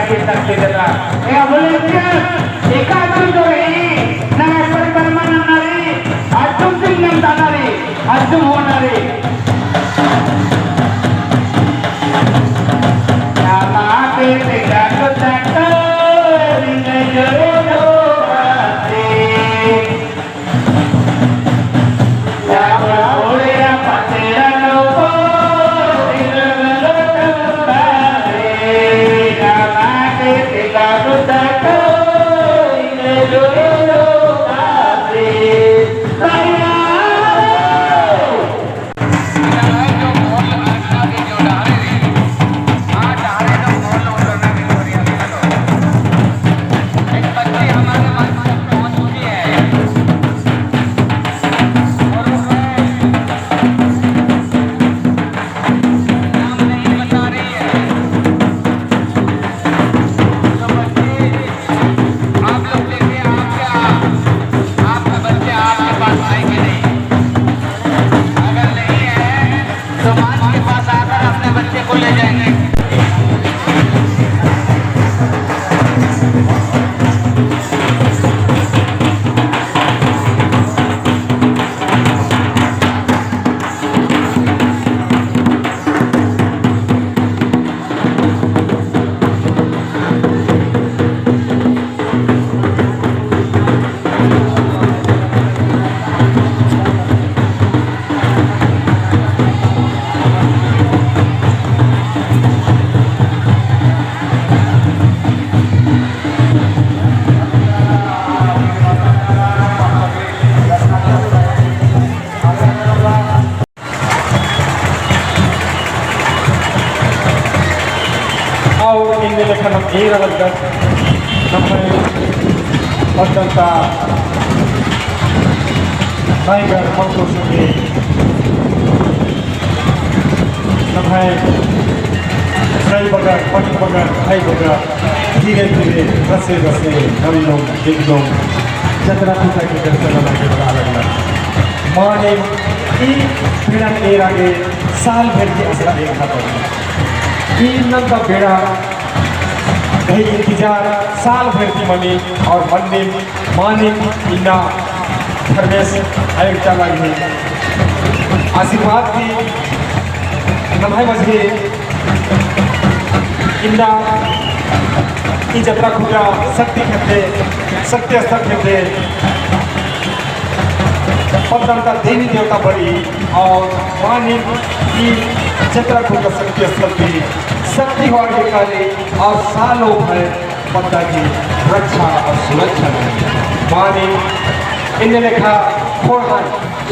kita kita. Ya boleh kan? Ika tu ini, nama perkembangan nari, acung tinggal tanari, acung honari. Nama kita kita ringai jodoh hati. Nama boleh apa tidak lupa. Era lagdag sampai pagdanta Tiger Mountain City sampai Sai Bagar, Pani Bagar, Hai Bagar धीरे-धीरे रसे-रसे नमनम दिग्नम जतरा पिता के दर्शन लगे बराबर माने ई बेड़ा era के साल भर के असरा देखा तो ई नंदा बेड़ा कहीं इंतजार साल भर की मनी और मन्ने माने इन्ना धर्मेश आयोग चला गई आशीर्वाद की नमाय मजगे इन्ना की जत्रा खुदा शक्ति खेते सत्य स्तर खेते पद्मता देवी देवता बड़ी और माने की जत्रा खुदा सत्य स्तर की शक्ति होने के कारण और सालों भर पद्मा की रक्षा और सुरक्षा माने इन्हें लिखा थोड़ा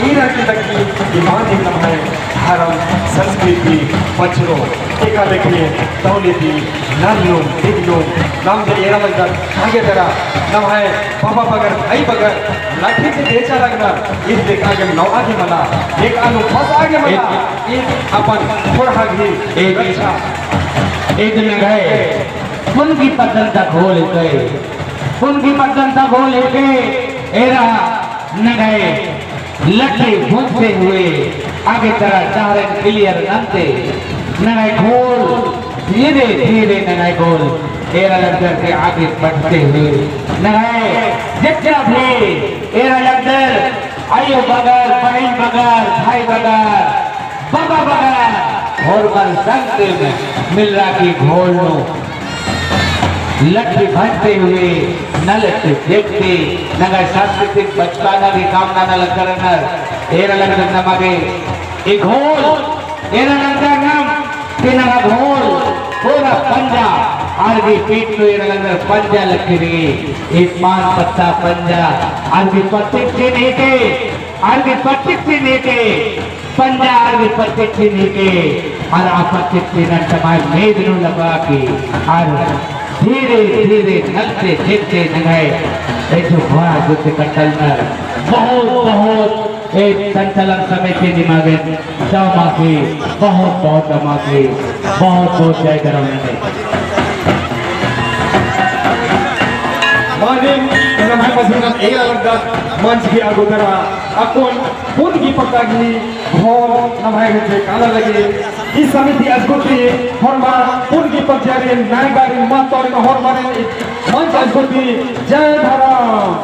ईरा की तकी माने नमः धर्म संस्कृति बचरो टीका देखिए दौलती नालियों दिग्लों नाम के एरा लगता आगे तेरा नम है पापा बगर भाई बगर लाठी से बेचा लगना इस देख आगे नौ आगे मना एक आलू फस आगे मना एक अपन थोड़ा भी एक अच्छा एक दिन गए उनकी पतन तक हो लेते उनकी पतन तक हो लेते एरा न गए लट्टे भूखते हुए आगे तरह चारे क्लियर नंते न गए घोल धीरे धीरे न गए घोल एरा लड़कर के आगे बढ़ते हुए न गए जितना भी एरा लड़कर आयो बगर बहन बगर भाई बगर बाबा बगर और पर संग में मिल रहा की घोल नो लट्टे भटते हुए न लट्टे देखते न गए सांस्कृतिक बचकाना की कामना न लगकर नर एरा लगकर न मागे एक घोल एरा लगकर नाम तेना घोल पूरा पंजा आरबी पीठ तो एरा लगकर पंजा लगी रही एक पान पत्ता पंजा आरबी पत्ते से नीचे आरबी पत्ते से नीचे पंजा आरबी पत्ते से नीचे और आपत्ति से न समाज मेद नु लगा के और धीरे धीरे नलते देखते नगाए ऐसे घोड़ा जुते कटलनर बहुत बहुत एक संचलन समिति दिमागे माफी बहुत माफी बहुत जय करम माने नमाय मसीना ए अलग मंच की अगोदरा अकोन पुन की पक्का की भोल नमाहे काला लगे इस समिति अजगुती हरमा उनकी पंचायत नायगारी मातौर हरमाने मंच अजगुती जय धर्म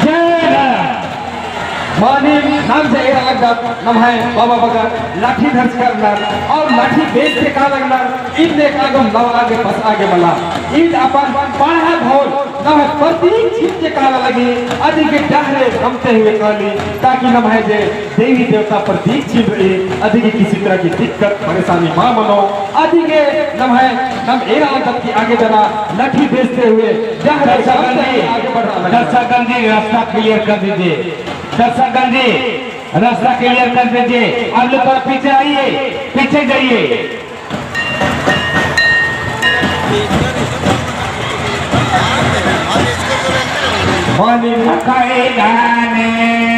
जय धर्म मानी नाम से एरा लगत नमाहे बाबा बगर लाठी धर्ज करना और लाठी बेच के का लगना इन ने कागम लव आगे बस आगे मला ईद अपन पढ़ा भोल नम प्रतीक चीज के काला लगी आदि के डहरे रमते हुए काली ताकि नमाहे जे देवी देवता प्रतीक चीज रही आदि की किसी तरह की दिक्कत परेशानी मां मनो आदि के नमाहे नम एरा लगत की आगे जना लाठी बेचते हुए डहरे आगे बढ़ रहा दर्शक गंजी रास्ता क्लियर कर दीजिए दर्शक गंजी रास्ता क्लियर कर दीजिए आप लोग थोड़ा पीछे आइए पीछे जाइए मानी गाने